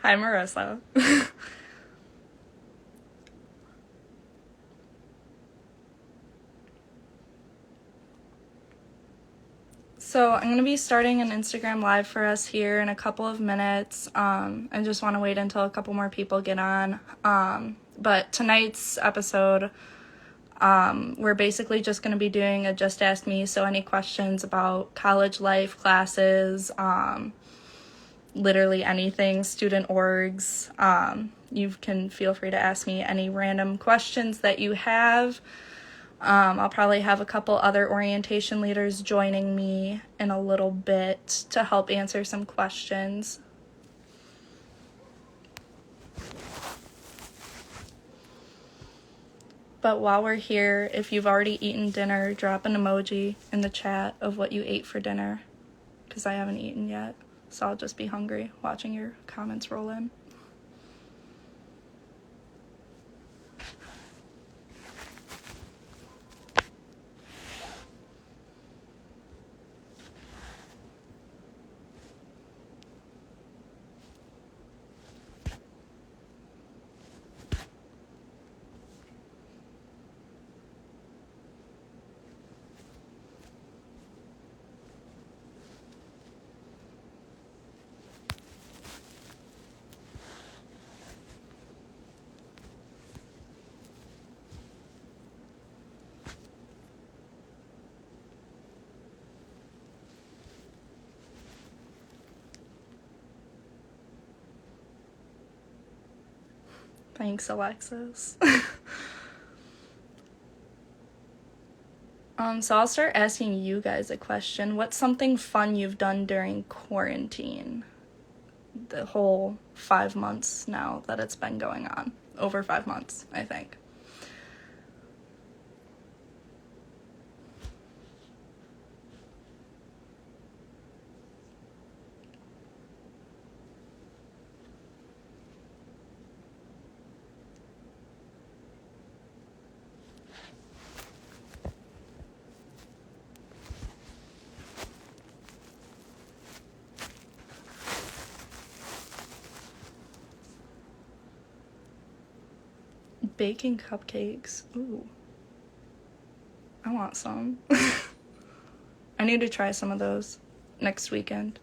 Hi, Marissa. So I'm going to be starting an Instagram Live for us here in a couple of minutes. I just want to wait until a couple more people get on. But tonight's episode, we're basically just going to be doing a Just Ask Me. So any questions about college life, classes, literally anything, student orgs, you can feel free to ask me any random questions that you have. I'll probably have a couple other orientation leaders joining me in a little bit to help answer some questions. But while we're here, if you've already eaten dinner, drop an emoji in the chat of what you ate for dinner, because I haven't eaten yet, so I'll just be hungry watching your comments roll in. Thanks, Alexis. So I'll start asking you guys a question. What's something fun you've done during quarantine? The whole 5 months now that it's been going on. Over 5 months, I think. Baking cupcakes. Ooh. I want some. I need to try some of those next weekend.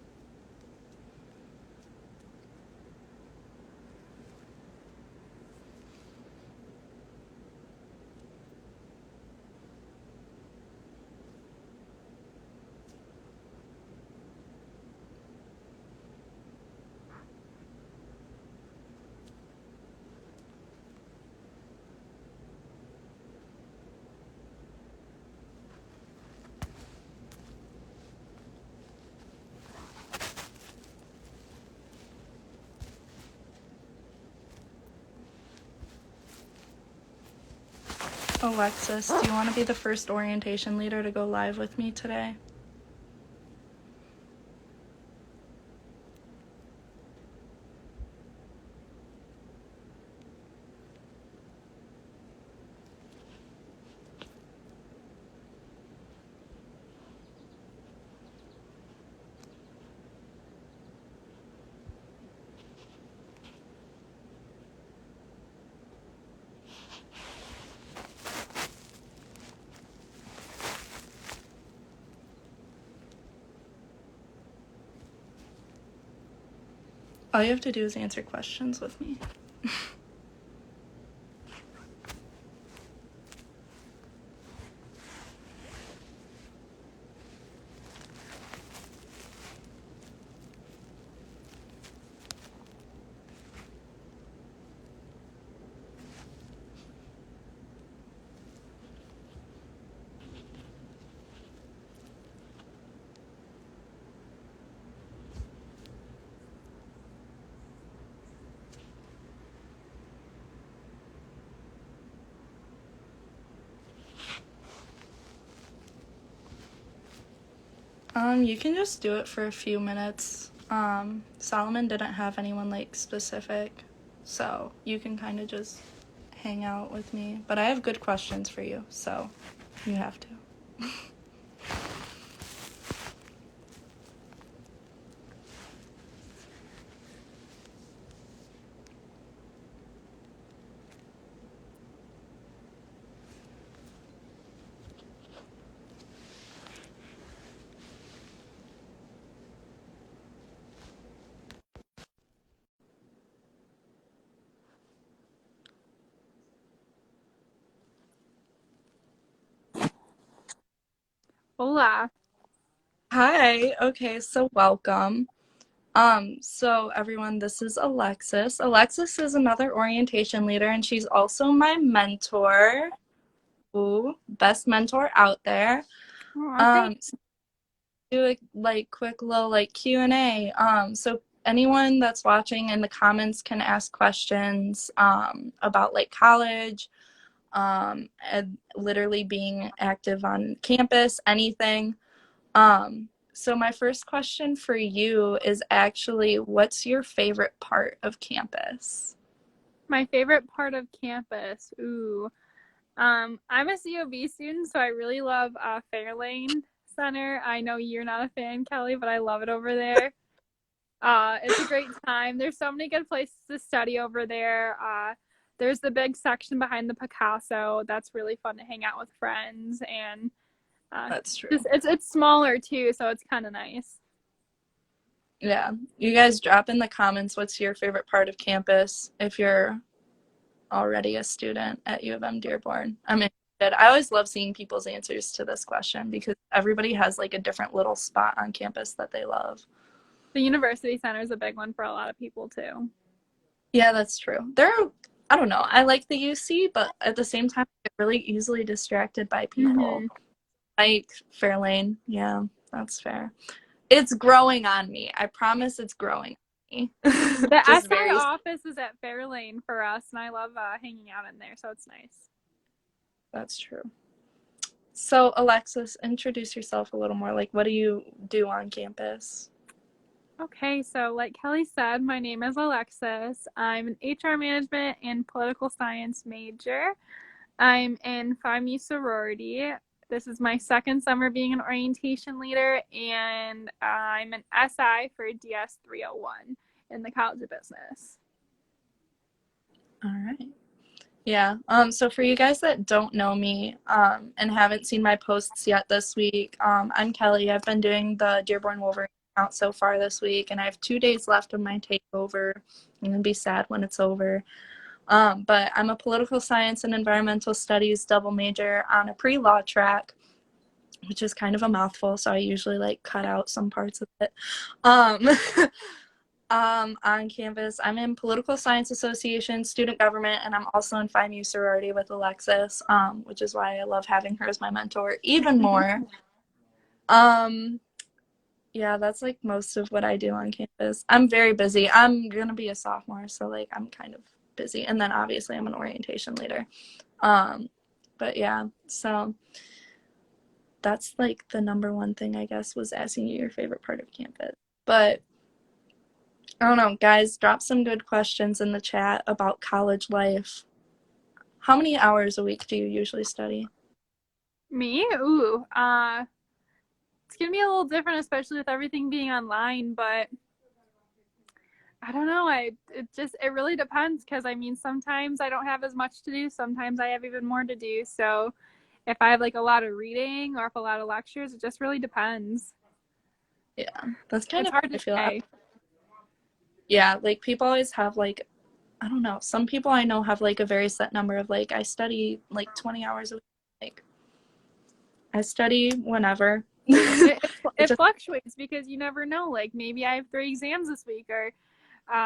Alexis, do you want to be the first orientation leader to go live with me today? All you have to do is answer questions with me. You can just do it for a few minutes. Solomon didn't have anyone specific, so you can kind of just hang out with me. But I have good questions for you, so you have to. Hola. Hi. Okay, so welcome. So everyone, this is Alexis. Alexis is another orientation leader and she's also my mentor. Ooh, best mentor out there. Aw, thanks. So do a quick little Q&A. So anyone that's watching in the comments can ask questions about college, and literally being active on campus, anything. So my first question for you is actually, what's your favorite part of campus? My favorite part of campus. Ooh. I'm a COB student, so I really love Fairlane Center. I know you're not a fan, Kelly, but I love it over there. It's a great time. There's so many good places to study over there. There's the big section behind the Picasso. That's really fun to hang out with friends, and That's true. just it's smaller too, so it's kind of nice. Yeah. You guys drop in the comments what's your favorite part of campus if you're already a student at U of M-Dearborn. I'm interested. I always love seeing people's answers to this question because everybody has a different little spot on campus that they love. The University Center is a big one for a lot of people too. Yeah, that's true. I don't know. I like the UC, but at the same time, I get really easily distracted by people. Mm-hmm. Like Fairlane. Yeah, that's fair. It's growing on me. I promise it's growing on me. The Just SI very, office is at Fairlane for us, and I love hanging out in there, so it's nice. that's true. So, Alexis, introduce yourself a little more. What do you do on campus? Okay, so like Kelly said, my name is Alexis. I'm an HR management and political science major. I'm in Phi Mu sorority. This is my second summer being an orientation leader, and I'm an SI for DS 301 in the College of Business. All right. Yeah. So for you guys that don't know me, and haven't seen my posts yet this week, I'm Kelly. I've been doing the Dearborn Wolverine account so far this week, and I have 2 days left of my takeover. I'm gonna be sad when it's over. But I'm a political science and environmental studies double major on a pre-law track, which is kind of a mouthful, so I usually cut out some parts of it. Um, on campus, I'm in political science association, student government, and I'm also in Phi Mu sorority with Alexis, which is why I love having her as my mentor even more. Um, yeah, that's most of what I do on campus. I'm very busy. I'm gonna be a sophomore, so I'm kind of busy, and then obviously I'm an orientation leader. Um, but yeah, so that's the number one thing I guess was asking you your favorite part of campus. But I don't know, guys, drop some good questions in the chat about college life. How many hours a week do you usually study? Me? Ooh, it's gonna be a little different, especially with everything being online, but I don't know. It really depends because I mean sometimes I don't have as much to do, sometimes I have even more to do. So if I have a lot of reading or if a lot of lectures, it just really depends. Yeah, that's kind It's of hard how I to feel. say. Yeah, people always have I don't know. Some people I know have a very set number of I study 20 hours a week. I study whenever. It, it, It it just fluctuates because you never know. Like maybe I have 3 exams this week, or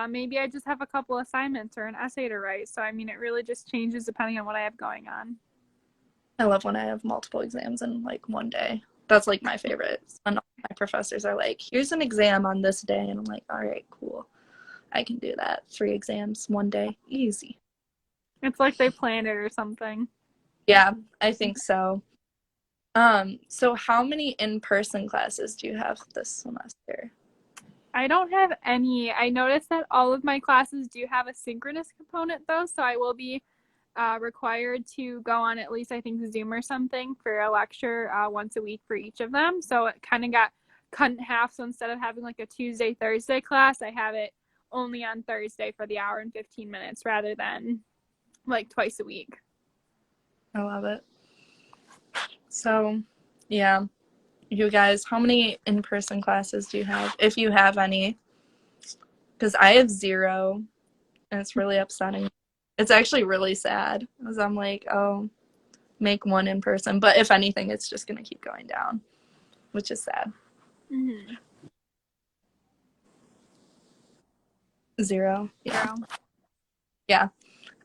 maybe I just have a couple assignments or an essay to write. So I mean, it really just changes depending on what I have going on. I love when I have multiple exams in one day. That's my favorite. When all my professors are like, "Here's an exam on this day," and I'm like, "All right, cool. I can do that. 3 exams one day, easy." It's like they planned it or something. Yeah, I think so. So how many in-person classes do you have this semester? I don't have any. I noticed that all of my classes do have a synchronous component though, so I will be required to go on at least I think Zoom or something for a lecture once a week for each of them. So it kind of got cut in half. So instead of having a Tuesday Thursday class, I have it only on Thursday for the hour and 15 minutes rather than twice a week. I love it. So, yeah, you guys, how many in-person classes do you have, if you have any? Because I have zero, and it's really upsetting. It's actually really sad, because I'm like, oh, make one in person. But if anything, it's just gonna keep going down. which is sad. Mm-hmm. 0. Yeah. Zero. Yeah.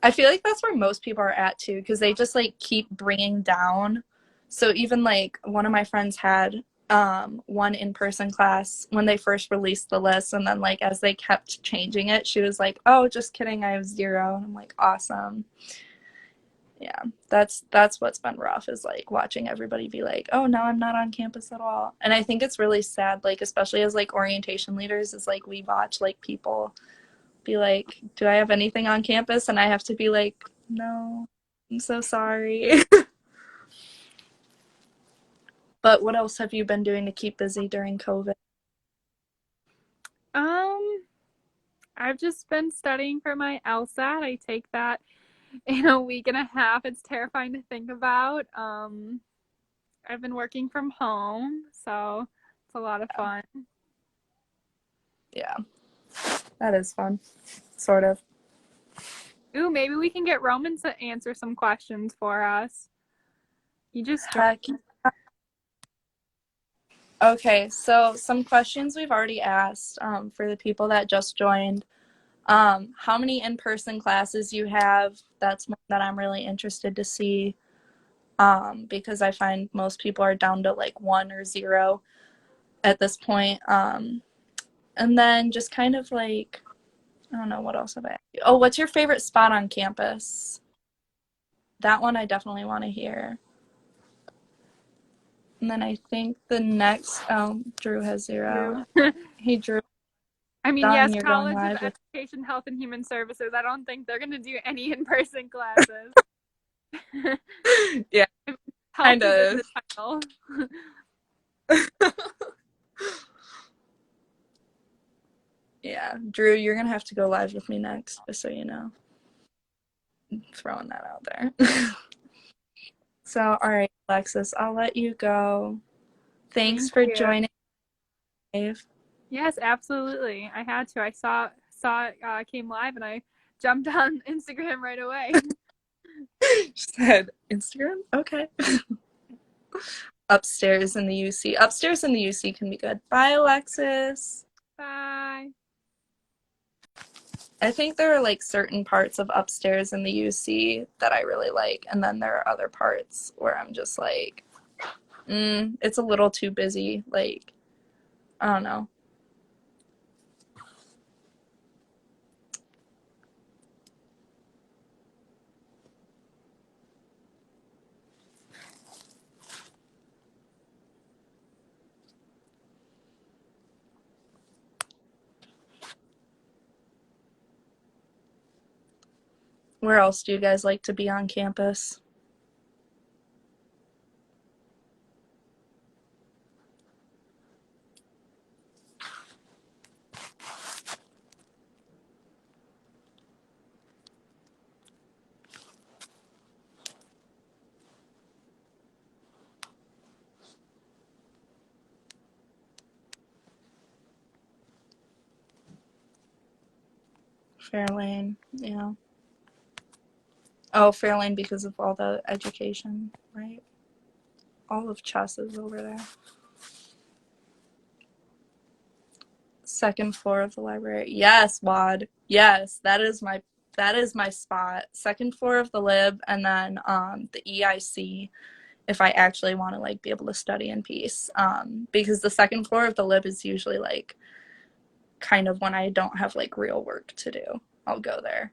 I feel like that's where most people are at too, because they just like keep bringing down. So even like one of my friends had one in-person class when they first released the list, and then like as they kept changing it, she was like, "Oh, just kidding, I have 0." And I'm like, "Awesome." Yeah, that's what's been rough, is like watching everybody be like, "Oh, now I'm not on campus at all." And I think it's really sad, like especially as like orientation leaders, is like we watch like people be like, "Do I have anything on campus?" And I have to be like, "No, I'm so sorry." But what else have you been doing to keep busy during COVID? Um, I've just been studying for my LSAT. I take that in a week and a half. It's terrifying to think about. I've been working from home, so it's a lot of fun. Yeah, that is fun, sort of. Ooh, maybe we can get Roman to answer some questions for us. You just joined. Heck. Okay, so some questions we've already asked for the people that just joined. How many in-person classes you have? That's one that I'm really interested to see, because I find most people are down to like 1 or 0 at this point. And then just kind of like, I don't know, what else have I asked you? Oh, what's your favorite spot on campus? That one I definitely want to hear. And then I think the next, Drew has 0. Drew. Hey, Drew, I mean, yes, done. You're going College of live with. Education, Health, and Human Services. I don't think they're going to do any in-person classes. Yeah, Health kind is in of. the title. Yeah, Drew, you're gonna have to go live with me next, just so you know. I'm throwing that out there. So, all right, Alexis, I'll let you go. Thanks Thank for you. joining, Dave. Yes, absolutely. I had to. I saw it came live, and I jumped on Instagram right away. She said Instagram. Okay. Upstairs in the UC. Upstairs in the UC can be good. Bye, Alexis. Bye. I think there are like certain parts of upstairs in the UC that I really like, and then there are other parts where I'm just like, it's a little too busy. Like, I don't know. Where else do you guys like to be on campus? Fairlane, yeah. Oh, Fairlane because of all the education, right? All of Chess is over there. Second floor of the library. Yes, Wad. Yes, that is my spot. Second floor of the lib, and then the EIC, if I actually want to like be able to study in peace. Because the second floor of the lib is usually like kind of when I don't have like real work to do. I'll go there.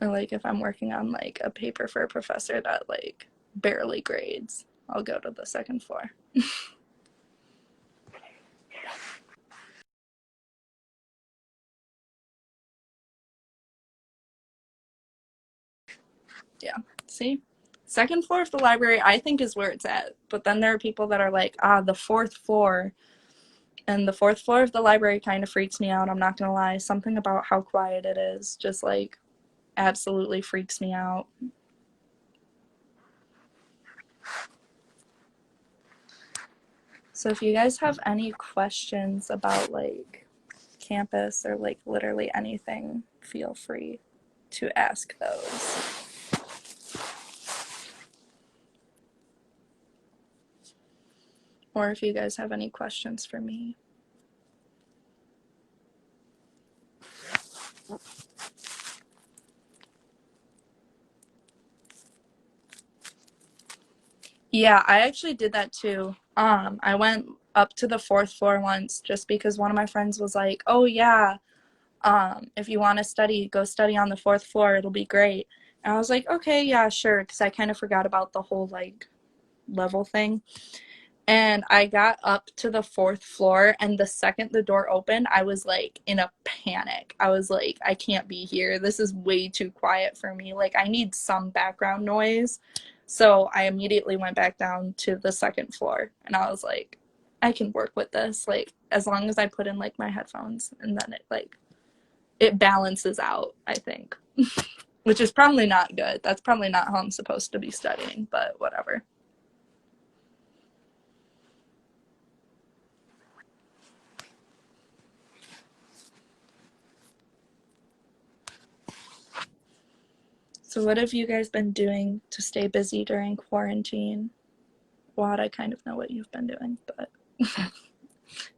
Or like if I'm working on like a paper for a professor that like barely grades, I'll go to the second floor. Yeah. See? Second floor of the library I think is where it's at. But then there are people that are like, the fourth floor. And the fourth floor of the library kind of freaks me out, I'm not gonna lie. Something about how quiet it is just like absolutely freaks me out. So if you guys have any questions about like campus or like literally anything, feel free to ask those. or if you guys have any questions for me. Yeah, I actually did that too. I went up to the fourth floor once just because one of my friends was like, "Oh yeah, if you want to study, go study on the fourth floor. It'll be great." And I was like, "Okay, yeah, sure," because I kind of forgot about the whole like level thing. And I got up to the fourth floor, and the second the door opened, I was like in a panic. I was like, I can't be here. This is way too quiet for me. Like, I need some background noise. So I immediately went back down to the second floor, and I was like, I can work with this. Like, as long as I put in like my headphones, and then it balances out, I think. Which is probably not good. That's probably not how I'm supposed to be studying, but whatever. So what have you guys been doing to stay busy during quarantine? Wad, I kind of know what you've been doing, but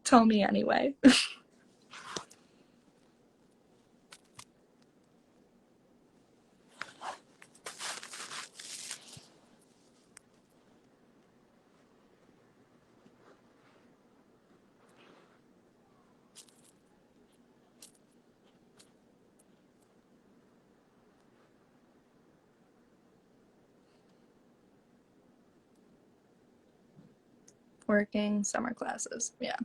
tell me anyway. Working, summer classes, yeah.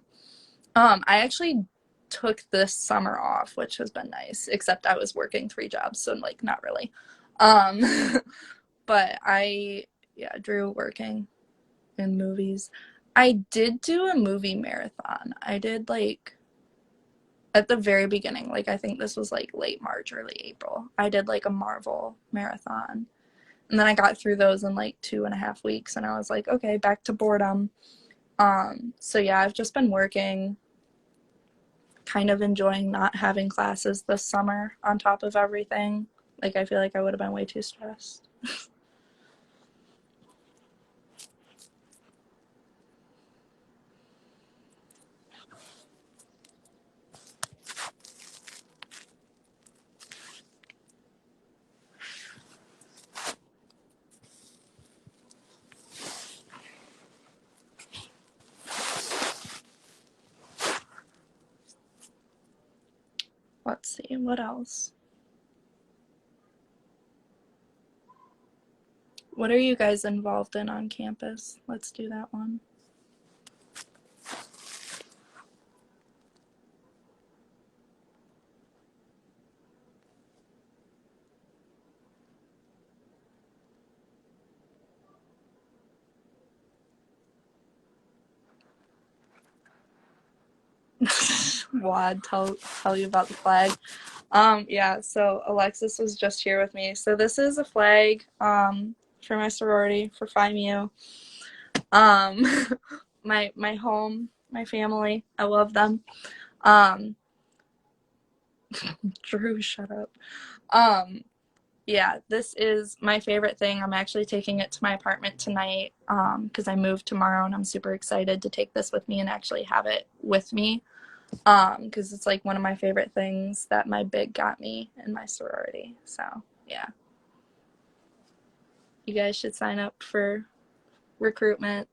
I actually took this summer off, which has been nice, except I was working 3 jobs, so like not really. Um, but yeah, Drew working in movies. I did do a movie marathon. I did like at the very beginning, like I think this was like late March, early April. I did like a Marvel marathon. And then I got through those in like 2.5 weeks, and I was like, okay, back to boredom. So yeah, I've just been working, kind of enjoying not having classes this summer on top of everything. Like, I feel like I would have been way too stressed. Let's see, what else? What are you guys involved in on campus? Let's do that one. Wad, tell you about the flag. Yeah, so Alexis was just here with me. So this is a flag, for my sorority, for Phi Mu. Um, my home, my family, I love them. Um, Drew, shut up. Yeah, this is my favorite thing. I'm actually taking it to my apartment tonight, because I move tomorrow, and I'm super excited to take this with me and actually have it with me. Because it's like one of my favorite things that my big got me in my sorority. So yeah, you guys should sign up for recruitment.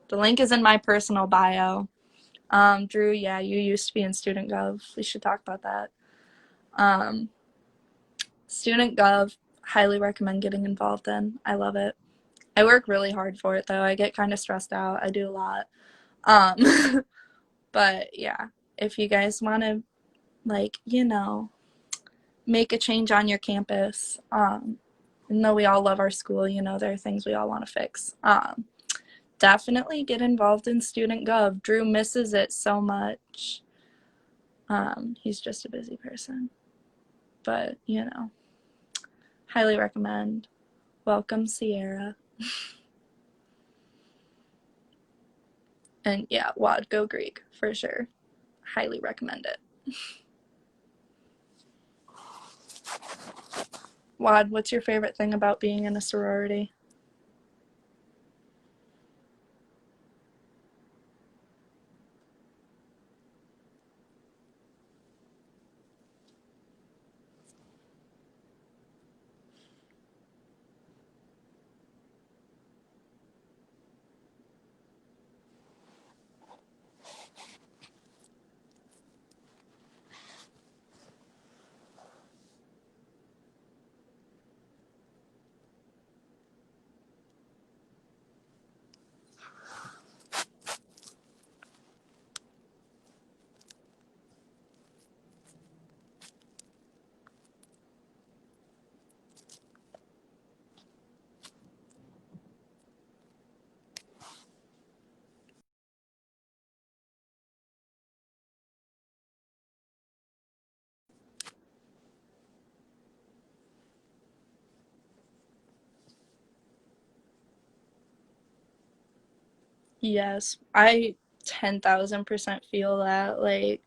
The link is in my personal bio. Drew, yeah, you used to be in student gov. We should talk about that. Um, Student gov, highly recommend getting involved in. I love it. I work really hard for it though. I get kind of stressed out. I do a lot. Um, but yeah, if you guys want to, like, make a change on your campus, even though we all love our school, there are things we all want to fix. Definitely get involved in student gov. Drew misses it so much. He's just a busy person. But, highly recommend. Welcome, Sierra. And yeah, Wad, go Greek, for sure. Highly recommend it. Wad, what's your favorite thing about being in a sorority? Yes, I 10,000% feel that. Like,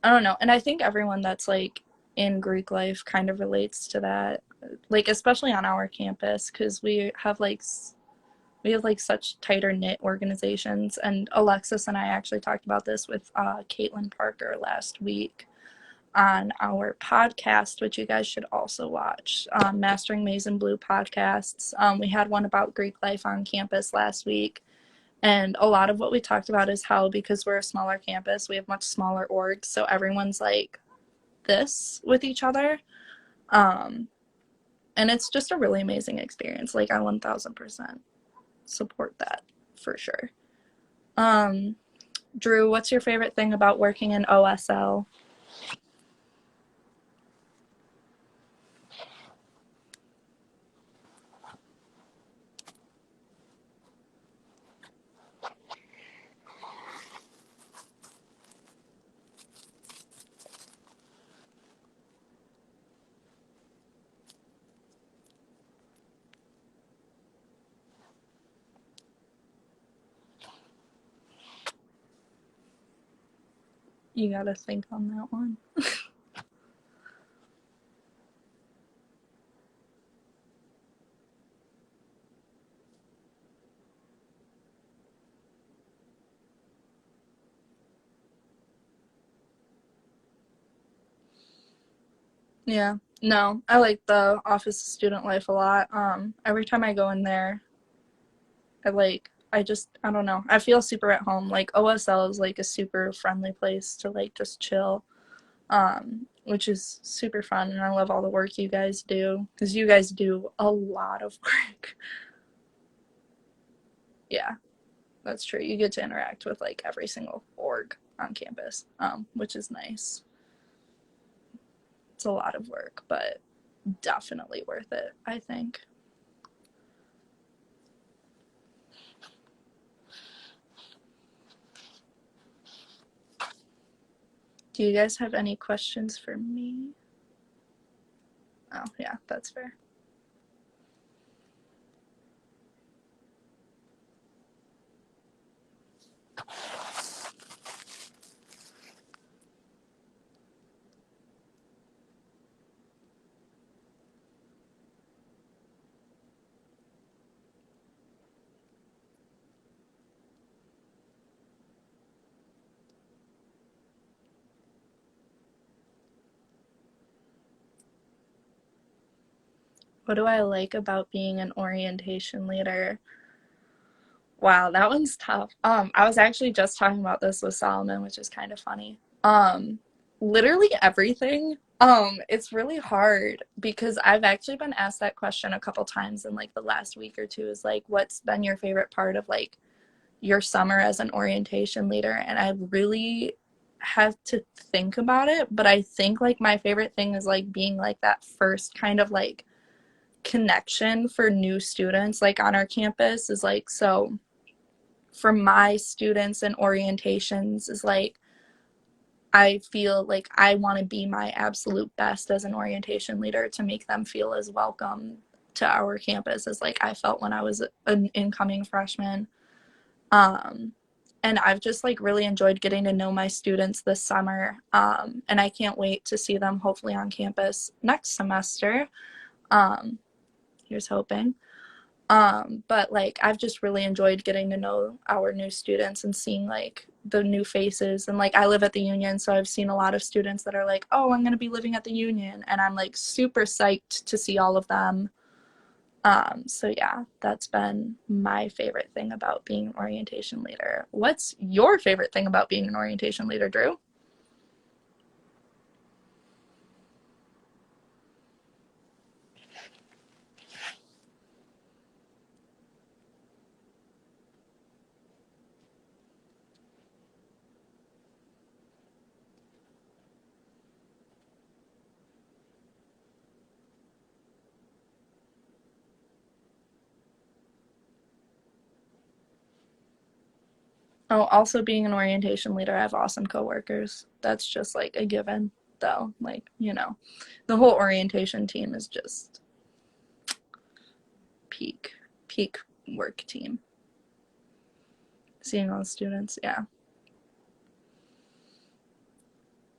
I don't know. And I think everyone that's like in Greek life kind of relates to that. Like, especially on our campus, because we have like such tighter knit organizations. And Alexis and I actually talked about this with Caitlin Parker last week on our podcast, which you guys should also watch, Mastering Maize and Blue podcasts. We had one about Greek life on campus last week. And a lot of what we talked about is how, because we're a smaller campus, we have much smaller orgs. So everyone's like this with each other. Um, and it's just a really amazing experience. Like, I 1000% support that for sure. Um, Drew, what's your favorite thing about working in OSL? You gotta think on that one. Yeah. No, I like the office student life a lot. Every time I go in there, I don't know. I feel super at home. Like, OSL is like a super friendly place to like just chill. Which is super fun, and I love all the work you guys do because you guys do a lot of work. Yeah, that's true. You get to interact with like every single org on campus, which is nice. It's a lot of work, but definitely worth it, I think. Do you guys have any questions for me? Oh, yeah, that's fair. What do I like about being an orientation leader? Wow, that one's tough. I was actually just talking about this with Solomon, which is kind of funny. Literally everything. It's really hard because I've actually been asked that question a couple times in like the last week or two, is like, what's been your favorite part of like your summer as an orientation leader? And I really have to think about it, but I think like my favorite thing is like being like that first kind of like connection for new students like on our campus is like, so for my students and orientations is like, I feel like I want to be my absolute best as an orientation leader to make them feel as welcome to our campus as like I felt when I was an incoming freshman. Um, and I've just like really enjoyed getting to know my students this summer. And I can't wait to see them hopefully on campus next semester. Um, here's hoping. But like I've just really enjoyed getting to know our new students and seeing like the new faces. And like I live at the Union, so I've seen a lot of students that are like, oh, I'm gonna be living at the Union, and I'm like super psyched to see all of them. So yeah, that's been my favorite thing about being an orientation leader. What's your favorite thing about being an orientation leader, Drew? Oh, also being an orientation leader, I have awesome coworkers. That's just like a given, though. Like, the whole orientation team is just peak, peak work team. seeing all the students. Yeah.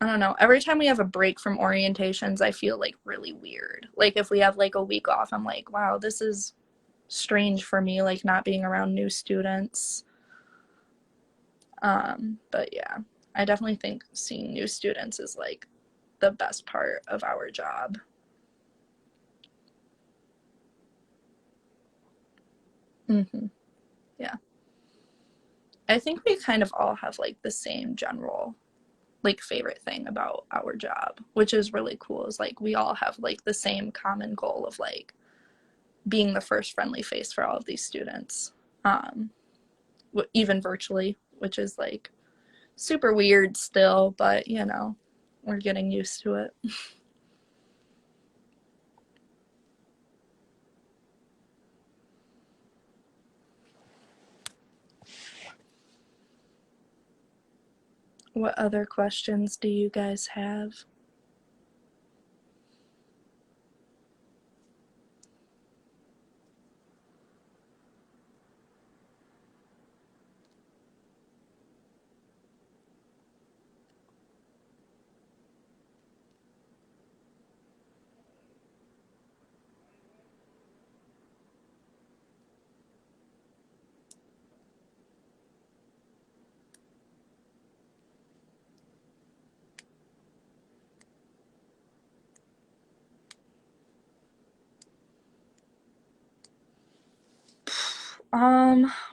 I don't know. Every time we have a break from orientations, I feel like really weird. Like if we have like a week off, I'm like, wow, this is strange for me, like not being around new students. But yeah, I definitely think seeing new students is like the best part of our job. Mm-hmm. Yeah. I think we kind of all have like the same general like favorite thing about our job, which is really cool. Is like we all have like the same common goal of like being the first friendly face for all of these students, um, even virtually, which is like super weird still, but you know, we're getting used to it. What other questions do you guys have?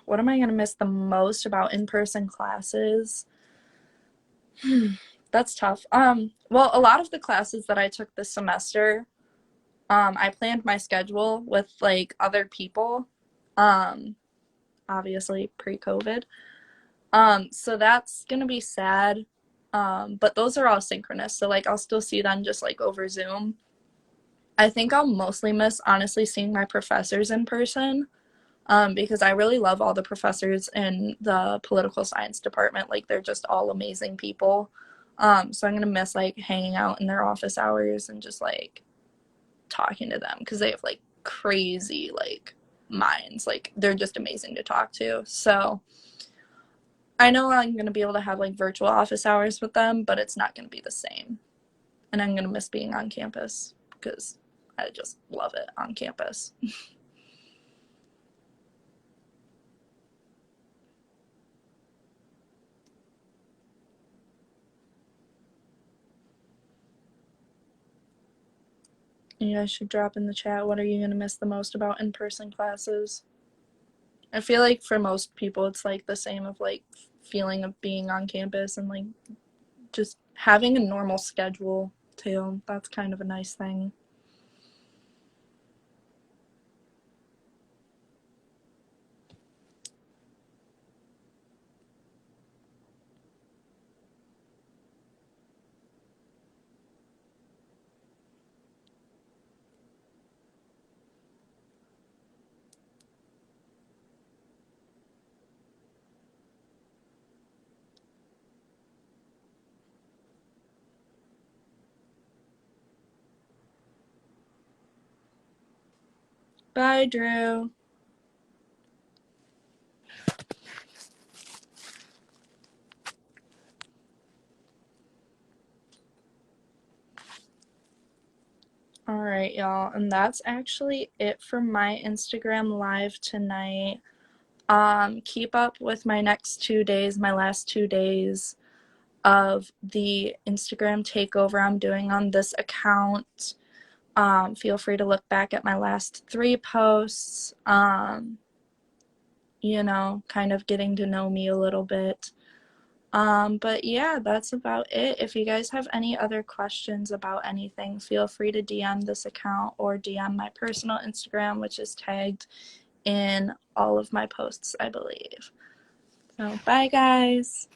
What am I gonna miss the most about in-person classes? That's tough. Well, a lot of the classes that I took this semester, I planned my schedule with like other people, um, obviously pre-COVID. So that's gonna be sad. But those are all synchronous, so like I'll still see them just like over Zoom. I think I'll mostly miss honestly seeing my professors in person. Because I really love all the professors in the political science department. Like they're just all amazing people. So I'm gonna miss like hanging out in their office hours and just like talking to them because they have like crazy like minds. Like they're just amazing to talk to. So I know I'm gonna be able to have like virtual office hours with them, but it's not gonna be the same. And I'm gonna miss being on campus because I just love it on campus. You guys should drop in the chat what are you going to miss the most about in-person classes. I feel like for most people it's like the same of like feeling of being on campus and like just having a normal schedule too. That's kind of a nice thing. Bye, Drew. All right, y'all. And that's actually it for my Instagram live tonight. Keep up with my next 2 days, my last 2 days of the Instagram takeover I'm doing on this account. Feel free to look back at my last 3 posts, you know, kind of getting to know me a little bit. But yeah, that's about it. If you guys have any other questions about anything, feel free to DM this account or DM my personal Instagram, which is tagged in all of my posts, I believe. So, bye, guys.